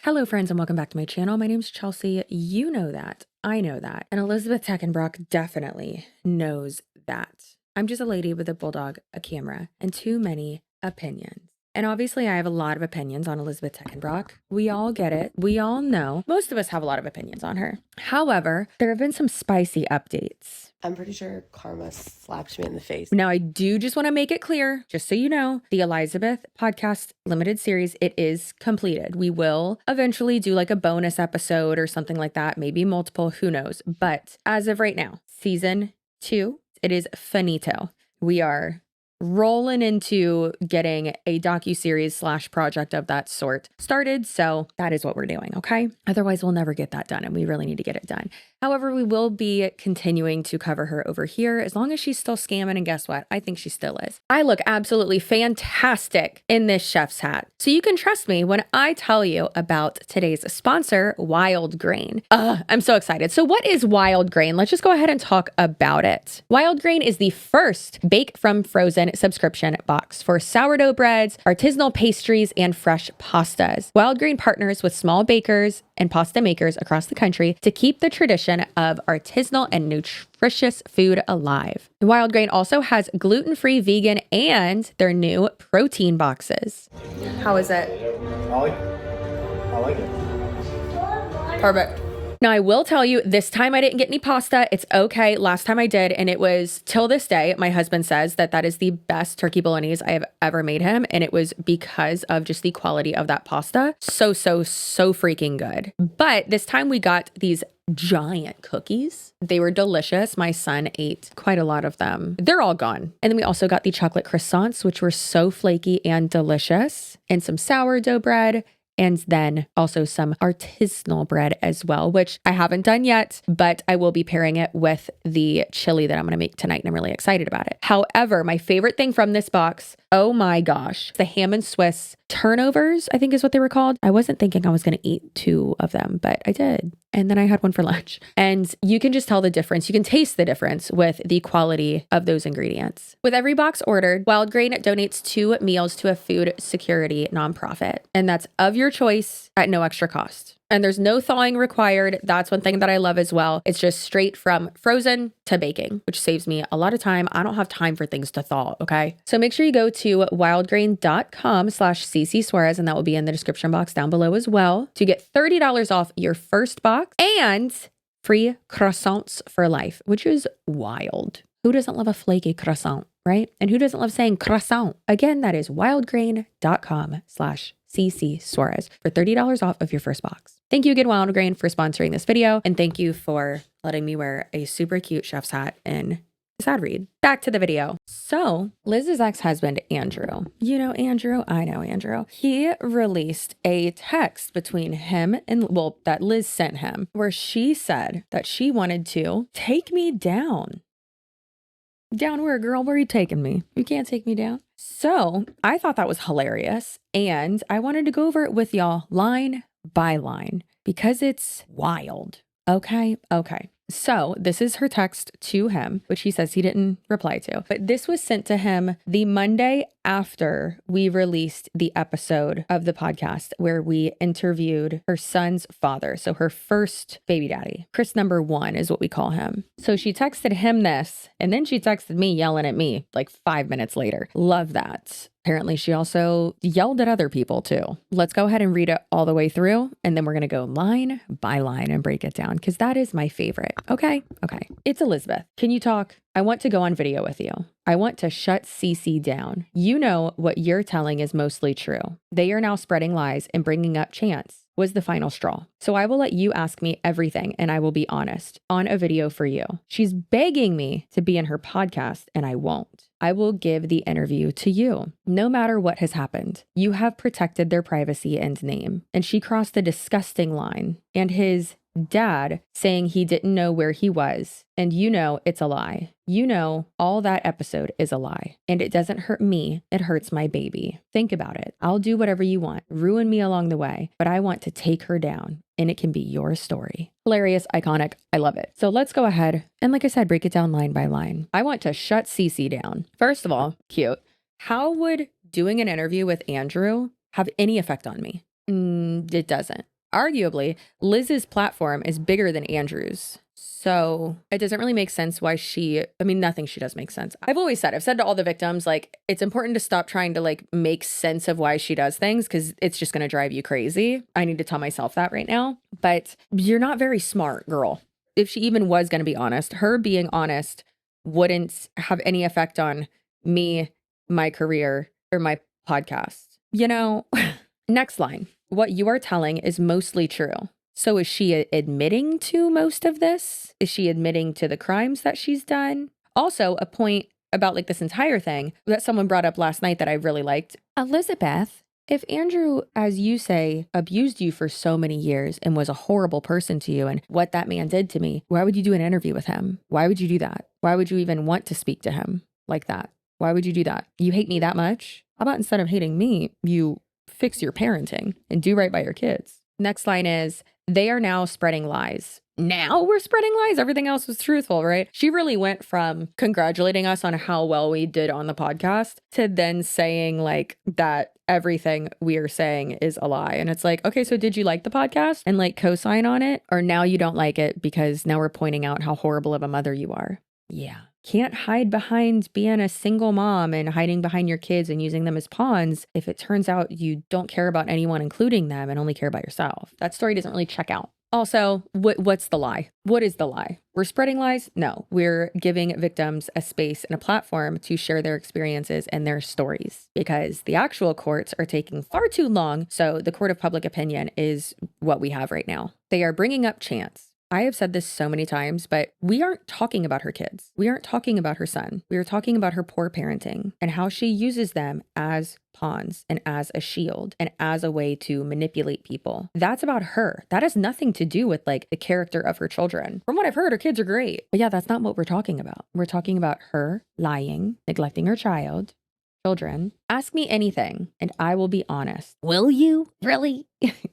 Hello friends and welcome back to my channel. My name's Chelsea. You know that. I know that. And Elizabeth Teckenbrock definitely knows that. I'm just a lady with a bulldog, a camera, and too many opinions. And obviously I have a lot of opinions on Elizabeth Teckenbrock. We all get it. We all know. Most of us have a lot of opinions on her. However, there have been some spicy updates. I'm pretty sure karma slapped me in the face. Now, I do just want to make it clear, just so you know, the Elizabeth podcast limited series, it is completed. We will eventually do like a bonus episode or something like that, maybe multiple, who knows. But as of right now, season 2, it is finito. We are rolling into getting a docuseries / project of that sort started. So that is what we're doing. Okay. Otherwise we'll never get that done. And we really need to get it done. However, we will be continuing to cover her over here as long as she's still scamming. And guess what? I think she still is. I look absolutely fantastic in this chef's hat. So you can trust me when I tell you about today's sponsor, Wild Grain. I'm so excited. So what is Wild Grain? Let's just go ahead and talk about it. Wild Grain is the first bake from frozen subscription box for sourdough breads, artisanal pastries, and fresh pastas. Wild Grain partners with small bakers and pasta makers across the country to keep the tradition of artisanal and nutritious food alive. Wild Grain also has gluten-free, vegan, and their new protein boxes. How is it? I like it. Perfect. Now, I will tell you, this time I didn't get any pasta. It's okay. Last time I did, and it was, till this day, my husband says that that is the best turkey bolognese I have ever made him, and it was because of just the quality of that pasta. So freaking good. But this time we got these giant cookies. They were delicious. My son ate quite a lot of them. They're all gone. And then we also got the chocolate croissants, which were so flaky and delicious, and some sourdough bread. And then also some artisanal bread as well, which I haven't done yet, but I will be pairing it with the chili that I'm going to make tonight. And I'm really excited about it. However, my favorite thing from this box, oh my gosh, the ham and Swiss turnovers, I think is what they were called. I wasn't thinking I was going to eat 2 of them, but I did. And then I had one for lunch. And you can just tell the difference. You can taste the difference with the quality of those ingredients. With every box ordered, Wild Grain donates 2 meals to a food security nonprofit. And that's of your choice at no extra cost. And there's no thawing required. That's one thing that I love as well. It's just straight from frozen to baking, which saves me a lot of time. I don't have time for things to thaw, okay? So make sure you go to wildgrain.com/CCSUAREZ, and that will be in the description box down below as well, to get $30 off your first box and free croissants for life, which is wild. Who doesn't love a flaky croissant, right? And who doesn't love saying croissant? Again, that is wildgrain.com/CCSUAREZ for $30 off of your first box. Thank you again, Wild Grain, for sponsoring this video. And thank you for letting me wear a super cute chef's hat in this ad read. Back to the video. So Liz's ex-husband, Andrew, you know Andrew? I know Andrew. He released a text between him and, well, that Liz sent him, where she said that she wanted to take me down. Down where, girl? Where are you taking me? You can't take me down. So I thought that was hilarious. And I wanted to go over it with y'all line by line because it's wild. Okay. So this is her text to him, which he says he didn't reply to. But this was sent to him the Monday after we released the episode of the podcast where we interviewed her son's father. So her first baby daddy, Chris number 1 is what we call him. So she texted him this, and then she texted me yelling at me like 5 minutes later. Love that. Apparently, she also yelled at other people too. Let's go ahead and read it all the way through, and then we're going to go line by line and break it down because that is my favorite. Okay. It's Elizabeth. Can you talk? I want to go on video with you. I want to shut CC down. You know what you're telling is mostly true. They are now spreading lies and bringing up Chance was the final straw. So I will let you ask me everything and I will be honest on a video for you. She's begging me to be in her podcast and I won't. I will give the interview to you. No matter what has happened, you have protected their privacy and name. And she crossed the disgusting line. And his dad saying he didn't know where he was. And you know it's a lie. You know all that episode is a lie. And it doesn't hurt me. It hurts my baby. Think about it. I'll do whatever you want. Ruin me along the way. But I want to take her down. And it can be your story. Hilarious, iconic. I love it. So let's go ahead and, like I said, break it down line by line. I want to shut Cece down. First of all, cute. How would doing an interview with Andrew have any effect on me? It doesn't. arguably, Liz's platform is bigger than Andrew's. So it doesn't really make sense why nothing she does makes sense. I've said to all the victims, like, it's important to stop trying to like make sense of why she does things because it's just going to drive you crazy. I need to tell myself that right now. But you're not very smart, girl. If she even was going to be honest, her being honest wouldn't have any effect on me, my career, or my podcast. You know, next line. What you are telling is mostly true. So is she admitting to most of this? Is she admitting to the crimes that she's done? Also, a point about like this entire thing that someone brought up last night that I really liked. Elizabeth, if Andrew, as you say, abused you for so many years and was a horrible person to you and what that man did to me, why would you do an interview with him? Why would you do that? Why would you even want to speak to him like that? Why would you do that? You hate me that much? How about instead of hating me, you fix your parenting and do right by your kids? Next line is, they are now spreading lies. Now we're spreading lies? Everything else was truthful, right? She really went from congratulating us on how well we did on the podcast to then saying like that everything we are saying is a lie. And it's like, okay, so did you like the podcast and like co-sign on it? Or now you don't like it because now we're pointing out how horrible of a mother you are? Yeah. Can't hide behind being a single mom and hiding behind your kids and using them as pawns if it turns out you don't care about anyone, including them, and only care about yourself. That story doesn't really check out. Also, what's the lie? What is the lie? We're spreading lies? No, we're giving victims a space and a platform to share their experiences and their stories because the actual courts are taking far too long. So the court of public opinion is what we have right now. They are bringing up Chance. I have said this so many times, but we aren't talking about her kids. We aren't talking about her son. We are talking about her poor parenting and how she uses them as pawns and as a shield and as a way to manipulate people. That's about her. That has nothing to do with like the character of her children. From what I've heard, her kids are great. But yeah, that's not what we're talking about. We're talking about her lying, neglecting her children. Ask me anything and I will be honest. Will you? Really?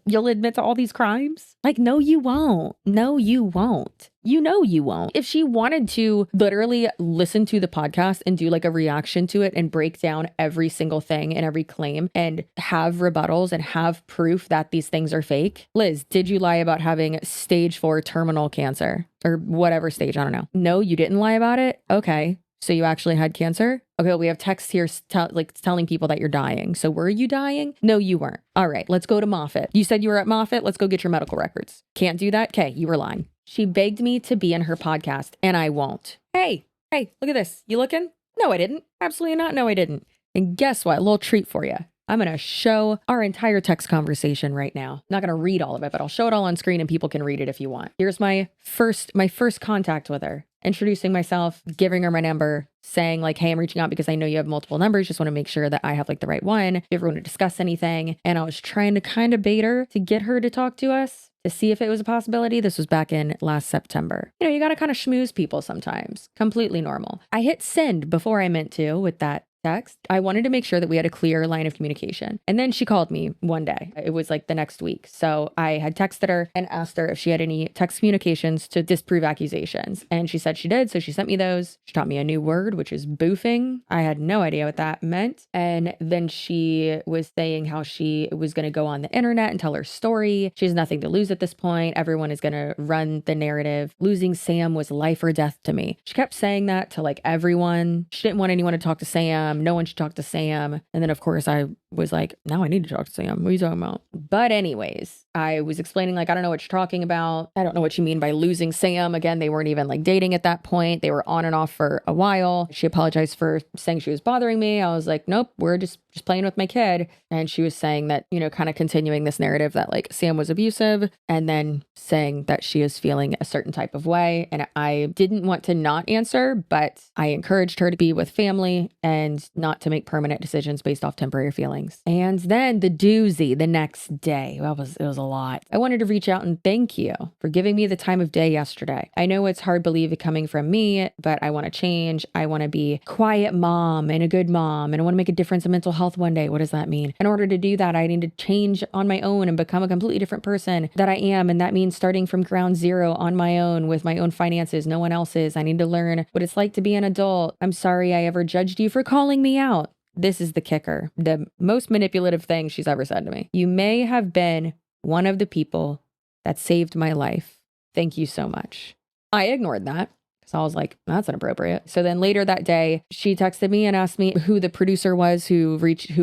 You'll admit to all these crimes? Like, no, you won't. No, you won't. You know you won't. If she wanted to literally listen to the podcast and do like a reaction to it and break down every single thing and every claim and have rebuttals and have proof that these things are fake. Liz, did you lie about having stage 4 terminal cancer or whatever stage? I don't know. No, you didn't lie about it. Okay. So you actually had cancer? Okay, well, we have texts here telling people that you're dying. So were you dying? No, you weren't. All right, let's go to Moffitt. You said you were at Moffitt. Let's go get your medical records. Can't do that? Okay, you were lying. She begged me to be in her podcast, and I won't. Hey, look at this. You looking? No, I didn't. Absolutely not. No, I didn't. And guess what? A little treat for you. I'm going to show our entire text conversation right now. I'm not going to read all of it, but I'll show it all on screen and people can read it if you want. Here's my first contact with her. Introducing myself, giving her my number, saying like, hey, I'm reaching out because I know you have multiple numbers. Just want to make sure that I have like the right one. If you ever want to discuss anything. And I was trying to kind of bait her to get her to talk to us to see if it was a possibility. This was back in last September. You know, you got to kind of schmooze people sometimes. Completely normal. I hit send before I meant to with that text. I wanted to make sure that we had a clear line of communication. And then she called me one day. It was like the next week. So I had texted her and asked her if she had any text communications to disprove accusations. And she said she did. So she sent me those. She taught me a new word, which is boofing. I had no idea what that meant. And then she was saying how she was going to go on the internet and tell her story. She has nothing to lose at this point. Everyone is going to run the narrative. Losing Sam was life or death to me. She kept saying that to like everyone. She didn't want anyone to talk to Sam. No one should talk to Sam. And then, of course, I was like, now I need to talk to Sam. What are you talking about? But anyways, I was explaining like, I don't know what you're talking about. I don't know what you mean by losing Sam. Again, they weren't even like dating at that point. They were on and off for a while. She apologized for saying she was bothering me. I was like, nope, we're just playing with my kid. And she was saying that, you know, kind of continuing this narrative that like Sam was abusive and then saying that she is feeling a certain type of way. And I didn't want to not answer, but I encouraged her to be with family and not to make permanent decisions based off temporary feelings. And then the doozy the next day. It was a lot. I wanted to reach out and thank you for giving me the time of day yesterday. I know it's hard to believe it coming from me, but I want to change. I want to be a quiet mom and a good mom, and I want to make a difference in mental health one day. What does that mean? In order to do that, I need to change on my own and become a completely different person that I am. And that means starting from ground zero on my own with my own finances, no one else's. I need to learn what it's like to be an adult. I'm sorry I ever judged you for calling me out. This is the kicker. The most manipulative thing she's ever said to me. You may have been one of the people that saved my life. Thank you so much. I ignored that. So I was like, that's inappropriate. So then later that day, she texted me and asked me who the producer was who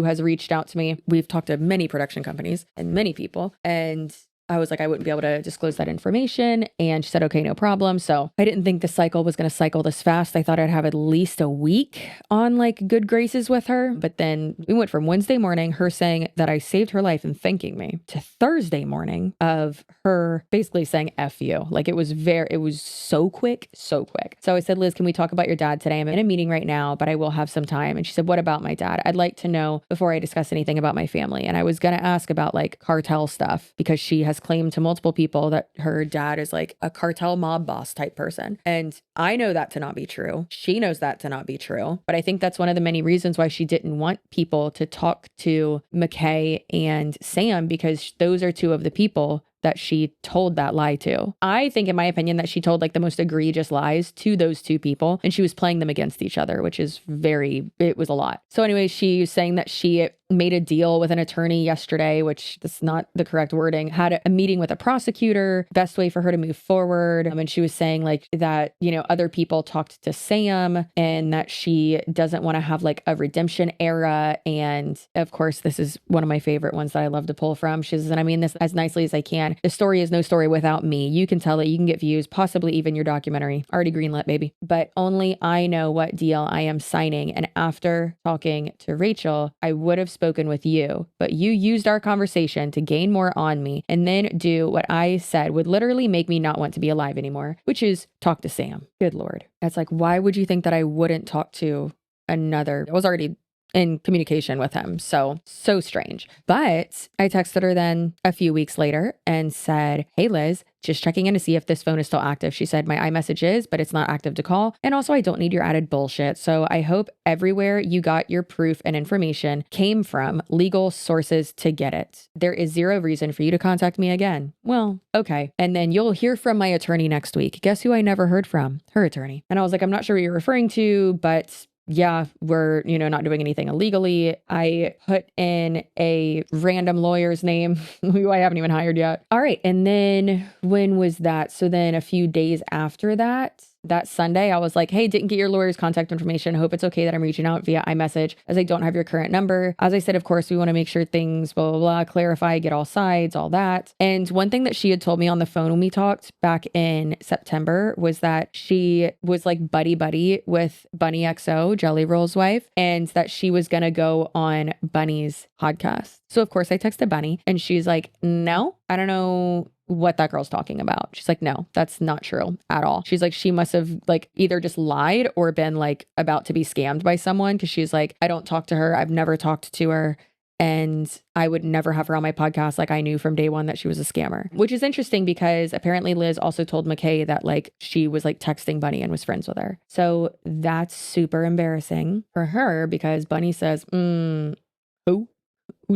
has reached out to me. We've talked to many production companies and many people. And I was like, I wouldn't be able to disclose that information. And she said, okay, no problem. So I didn't think the cycle was going to cycle this fast. I thought I'd have at least a week on like good graces with her. But then we went from Wednesday morning, her saying that I saved her life and thanking me, to Thursday morning of her basically saying F you. Like it was so quick, so quick. So I said, Liz, can we talk about your dad today? I'm in a meeting right now, but I will have some time. And she said, what about my dad? I'd like to know before I discuss anything about my family. And I was going to ask about like cartel stuff because she has claimed to multiple people that her dad is like a cartel mob boss type person. And I know that to not be true. She knows that to not be true. But I think that's one of the many reasons why she didn't want people to talk to McKay and Sam, because those are two of the people that she told that lie to. I think, in my opinion, that she told like the most egregious lies to those two people, and she was playing them against each other, which is it was a lot. So anyway, she was saying that she made a deal with an attorney yesterday, which that's not the correct wording, had a meeting with a prosecutor, best way for her to move forward. And she was saying like that, other people talked to Sam and that she doesn't want to have like a redemption era. And of course, this is one of my favorite ones that I love to pull from. She says, and I mean this as nicely as I can, the story is no story without me. You can tell it, you can get views, possibly even your documentary. Already greenlit, baby. But only I know what deal I am signing. And after talking to Rachel, I would have spoken with you, but you used our conversation to gain more on me and then do what I said would literally make me not want to be alive anymore, which is talk to Sam. Good Lord. That's like, why would you think that I wouldn't talk to another? I was already in communication with him. So strange. But I texted her then a few weeks later and said, hey, Liz, just checking in to see if this phone is still active. She said, my iMessage is, but it's not active to call. And also, I don't need your added bullshit. So I hope everywhere you got your proof and information came from legal sources to get it. There is zero reason for you to contact me again. Well, okay. And then you'll hear from my attorney next week. Guess who I never heard from? Her attorney. And I was like, I'm not sure what you're referring to, but yeah, we're, not doing anything illegally. I put in a random lawyer's name who I haven't even hired yet. All right. And then when was that? So then a few days after that Sunday, I was like, hey, didn't get your lawyer's contact information. Hope it's okay that I'm reaching out via iMessage as I don't have your current number. As I said, of course, we want to make sure things, blah, blah, blah, clarify, get all sides, all that. And one thing that she had told me on the phone when we talked back in September was that she was like buddy with Bunny XO, Jelly Roll's wife, and that she was going to go on Bunny's podcast. So of course I texted Bunny and she's like, no, I don't know what that girl's talking about. She's like, no, that's not true at all. She's like, she must have like either just lied or been like about to be scammed by someone. Cause she's like, I don't talk to her. I've never talked to her. And I would never have her on my podcast. Like I knew from day one that she was a scammer, which is interesting because apparently Liz also told McKay that like she was like texting Bunny and was friends with her. So that's super embarrassing for her because Bunny says, who's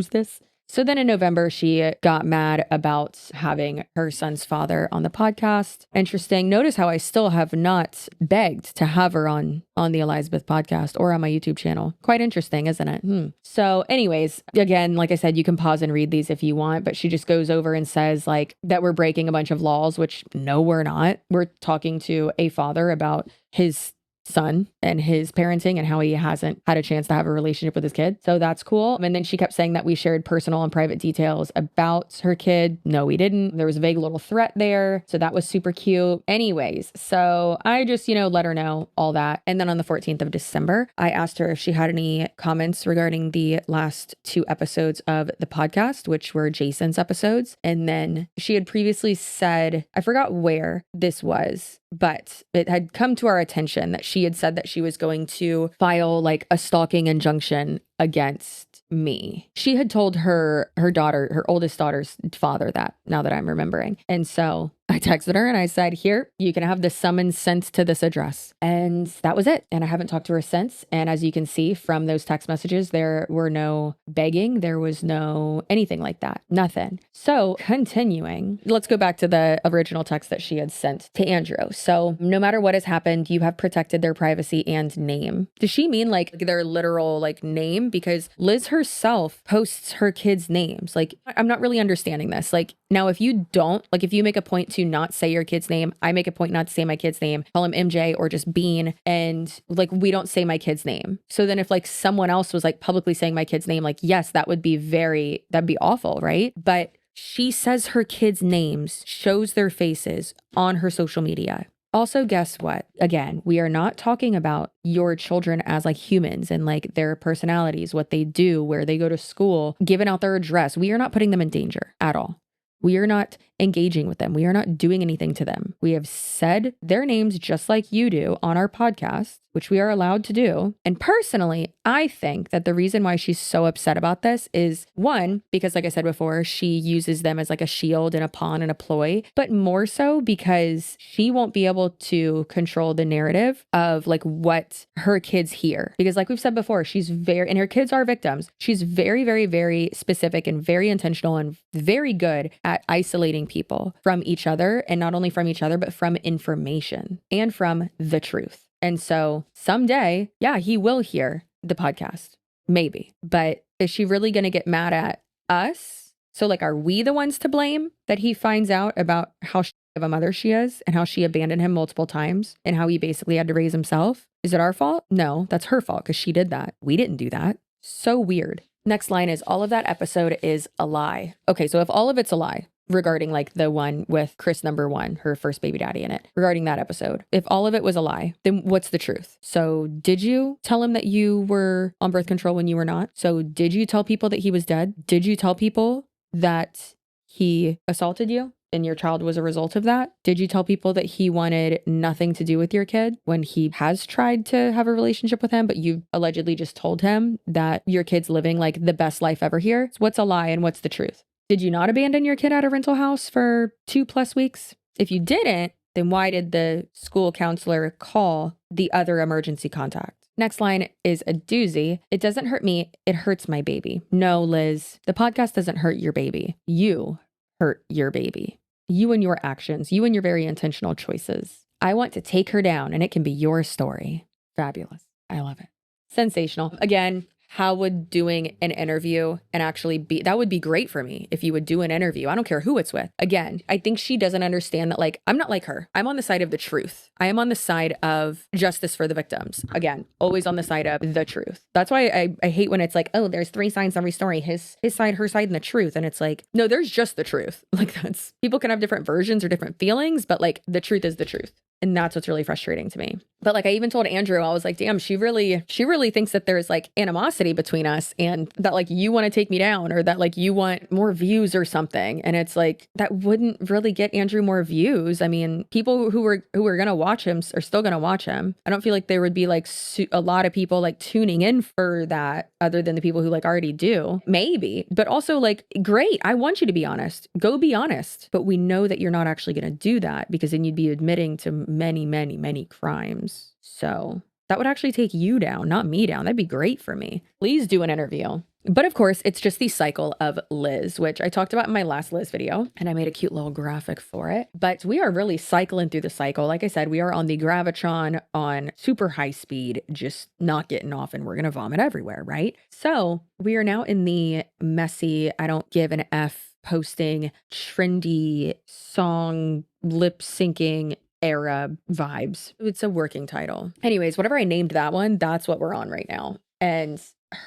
this? So then in November, she got mad about having her son's father on the podcast. Interesting. Notice how I still have not begged to have her on the Elizabeth podcast or on my YouTube channel. Quite interesting, isn't it? So anyways, again, like I said, you can pause and read these if you want, but she just goes over and says like that we're breaking a bunch of laws, which no, we're not. We're talking to a father about his son and his parenting and how he hasn't had a chance to have a relationship with his kid. So that's cool. And then she kept saying that we shared personal and private details about her kid. No, we didn't. There was a vague little threat there. So that was super cute. Anyways, so I just, let her know all that. And then on the 14th of December, I asked her if she had any comments regarding the last 2 episodes of the podcast, which were Jason's episodes. And then she had previously said, I forgot where this was, but it had come to our attention that she had said that she was going to file like a stalking injunction against me. She had told her daughter, her oldest daughter's father that, now that I'm remembering. And so I texted her and I said, here, you can have the summons sent to this address. And that was it. And I haven't talked to her since. And as you can see from those text messages, there were no begging. There was no anything like that. Nothing. So continuing, let's go back to the original text that she had sent to Andrew. So no matter what has happened, you have protected their privacy and name. Does she mean like their literal like name? blame because Liz herself posts her kids' names. Like, I'm not really understanding this. Like, now if you don't, like if you make a point to not say your kid's name, I make a point not to say my kid's name, call him MJ or just Bean, and like we don't say my kid's name. So then if like someone else was like publicly saying my kid's name, like yes, that'd be awful, right? But she says her kids' names, shows their faces on her social media. Also, guess what? Again, we are not talking about your children as like humans and like their personalities, what they do, where they go to school, giving out their address. We are not putting them in danger at all. We are not engaging with them. We are not doing anything to them. We have said their names just like you do on our podcast, which we are allowed to do. And personally, I think that the reason why she's so upset about this is one, because like I said before, she uses them as like a shield and a pawn and a ploy, but more so because she won't be able to control the narrative of like what her kids hear. Because like we've said before, and her kids are victims. She's very, very, very specific and very intentional and very good at isolating people from each other, and not only from each other, but from information and from the truth. And so someday, yeah, he will hear the podcast, maybe. But is she really going to get mad at us? So like, are we the ones to blame that he finds out about how of a mother she is and how she abandoned him multiple times and how he basically had to raise himself? Is it our fault? No, that's her fault because she did that. We didn't do that. So weird. Next line is all of that episode is a lie. Okay, so if all of it's a lie, regarding like the one with Chris #1, her first baby daddy in it, regarding that episode, if all of it was a lie, then what's the truth? So did you tell him that you were on birth control when you were not? So did you tell people that he was dead? Did you tell people that he assaulted you and your child was a result of that? Did you tell people that he wanted nothing to do with your kid when he has tried to have a relationship with him, but you allegedly just told him that your kid's living like the best life ever here? So what's a lie and what's the truth? Did you not abandon your kid at a rental house for 2+ weeks? If you didn't, then why did the school counselor call the other emergency contact? Next line is a doozy. It doesn't hurt me. It hurts my baby. No, Liz, the podcast doesn't hurt your baby. You hurt your baby. You and your actions, you and your very intentional choices. I want to take her down and it can be your story. Fabulous. I love it. Sensational. Again, how would doing an interview and actually that would be great for me if you would do an interview. I don't care who it's with. Again, I think she doesn't understand that, like, I'm not like her. I'm on the side of the truth. I am on the side of justice for the victims. Again, always on the side of the truth. That's why I hate when it's like, oh, there's 3 sides to every story. His side, her side, and the truth. And it's like, no, there's just the truth. Like people can have different versions or different feelings, but like the truth is the truth. And that's what's really frustrating to me. But like I even told Andrew, I was like, damn, she really thinks that there's like animosity between us and that like you want to take me down or that like you want more views or something. And it's like, that wouldn't really get Andrew more views. I mean, people who are going to watch him are still going to watch him. I don't feel like there would be like a lot of people like tuning in for that other than the people who like already do. Maybe, but also like, great. I want you to be honest. Go be honest. But we know that you're not actually going to do that because then you'd be admitting to many, many, many crimes. So that would actually take you down, not me down. That'd be great for me. Please do an interview. But of course, it's just the cycle of Liz, which I talked about in my last Liz video, and I made a cute little graphic for it. But we are really cycling through the cycle. Like I said, we are on the Gravitron on super high speed, just not getting off, and we're going to vomit everywhere, right? So we are now in the messy, I don't give an F, posting trendy song lip syncing era vibes. It's a working title. Anyways, whatever I named that one, that's what we're on right now. And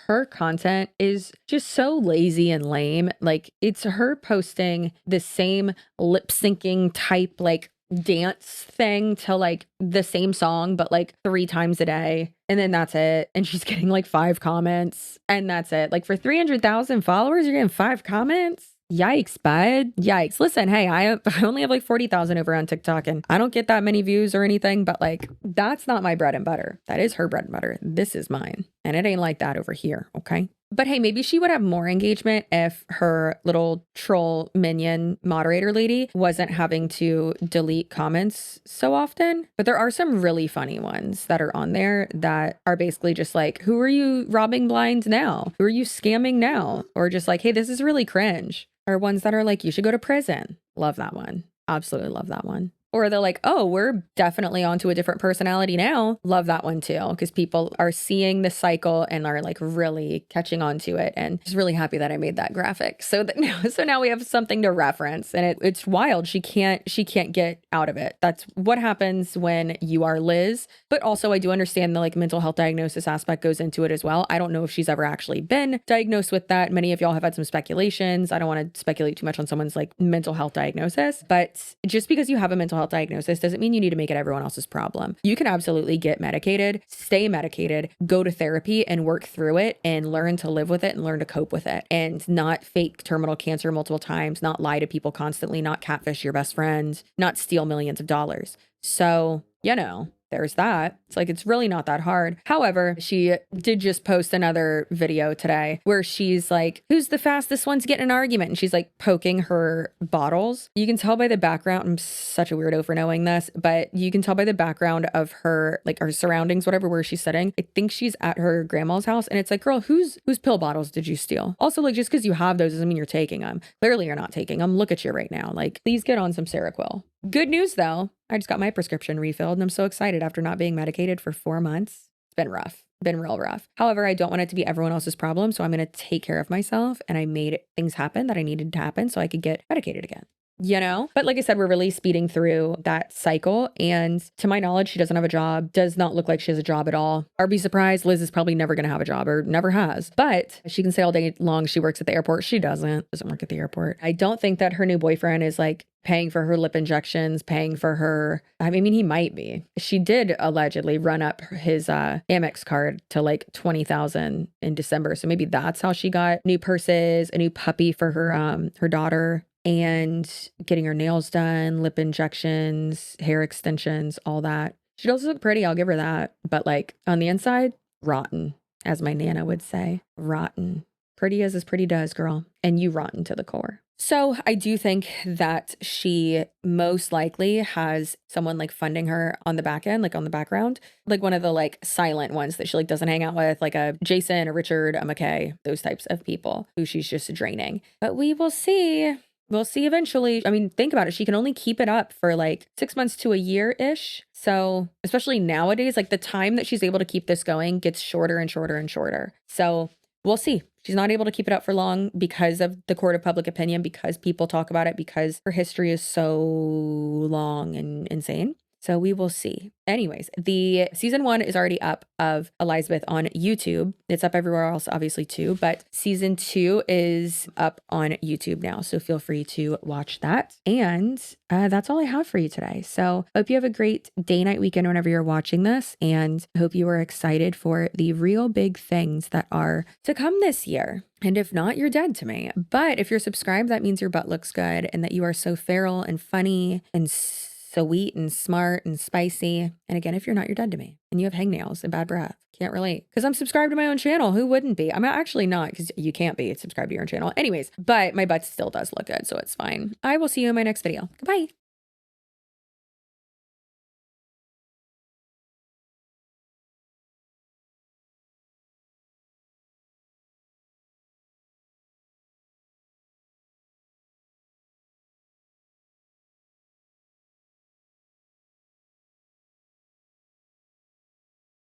her content is just so lazy and lame. Like it's her posting the same lip syncing type like dance thing to like the same song, but like 3 times a day. And then that's it. And she's getting like 5 comments and that's it. Like for 300,000 followers, you're getting 5 comments. Yikes, bud. Yikes. Listen, hey, I only have like 40,000 over on TikTok and I don't get that many views or anything, but like, that's not my bread and butter. That is her bread and butter. This is mine. And it ain't like that over here. Okay. But hey, maybe she would have more engagement if her little troll minion moderator lady wasn't having to delete comments so often. But there are some really funny ones that are on there that are basically just like, who are you robbing blind now? Who are you scamming now? Or just like, hey, this is really cringe. Or ones that are like, you should go to prison. Love that one. Absolutely love that one. Or they're like, oh, we're definitely onto a different personality now. Love that one too, because people are seeing the cycle and are like really catching on to it. And just really happy that I made that graphic. So now we have something to reference, and it's wild. She can't get out of it. That's what happens when you are Liz. But also I do understand the like mental health diagnosis aspect goes into it as well. I don't know if she's ever actually been diagnosed with that. Many of y'all have had some speculations. I don't want to speculate too much on someone's like mental health diagnosis, but just because you have a mental health diagnosis doesn't mean you need to make it everyone else's problem. You can absolutely get medicated, stay medicated, go to therapy and work through it and learn to live with it and learn to cope with it, and not fake terminal cancer multiple times, not lie to people constantly, not catfish your best friend, not steal millions of dollars. So, there's that. It's like, it's really not that hard. However, she did just post another video today where she's like, who's the fastest one to get in an argument? And she's like poking her bottles. You can tell by the background. I'm such a weirdo for knowing this, but you can tell by the background of her, like her surroundings, whatever, where she's sitting. I think she's at her grandma's house. And it's like, girl, whose pill bottles did you steal? Also, like, just because you have those doesn't mean you're taking them. Clearly you're not taking them. Look at you right now. Like, please get on some Seroquel. Good news though. I just got my prescription refilled and I'm so excited after not being medicated for 4 months. It's been rough, been real rough. However, I don't want it to be everyone else's problem. So I'm going to take care of myself, and I made things happen that I needed to happen so I could get medicated again. But like I said, we're really speeding through that cycle. And to my knowledge, she doesn't have a job, does not look like she has a job at all. Or be surprised, Liz is probably never going to have a job or never has. But she can say all day long she works at the airport. She doesn't work at the airport. I don't think that her new boyfriend is like paying for her lip injections, paying for her. I mean, he might be. She did allegedly run up his Amex card to like $20,000 in December. So maybe that's how she got new purses, a new puppy for her daughter, and getting her nails done, lip injections, hair extensions, all that. She does look pretty. I'll give her that. But like on the inside, rotten, as my Nana would say, rotten. Pretty as pretty does, girl. And you rotten to the core. So I do think that she most likely has someone like funding her on the back end, like on the background, like one of the like silent ones that she like doesn't hang out with, like a Jason, a Richard, a McKay, those types of people who she's just draining. But we will see. We'll see eventually. I mean, think about it. She can only keep it up for like 6 months to a year-ish. So especially nowadays, like the time that she's able to keep this going gets shorter and shorter and shorter. So we'll see. She's not able to keep it up for long because of the court of public opinion, because people talk about it, because her history is so long and insane. So we will see. Anyways, the season 1 is already up of Elizabeth on YouTube. It's up everywhere else, obviously, too. But season 2 is up on YouTube now. So feel free to watch that. And that's all I have for you today. So hope you have a great day, night, weekend whenever you're watching this. And I hope you are excited for the real big things that are to come this year. And if not, you're dead to me. But if you're subscribed, that means your butt looks good and that you are so feral and funny and sweet and smart and spicy. And again, if you're not, you're dead to me. And you have hangnails and bad breath. Can't relate. Because I'm subscribed to my own channel. Who wouldn't be? I'm actually not, because you can't be subscribed to your own channel. Anyways, but my butt still does look good, so it's fine. I will see you in my next video. Goodbye.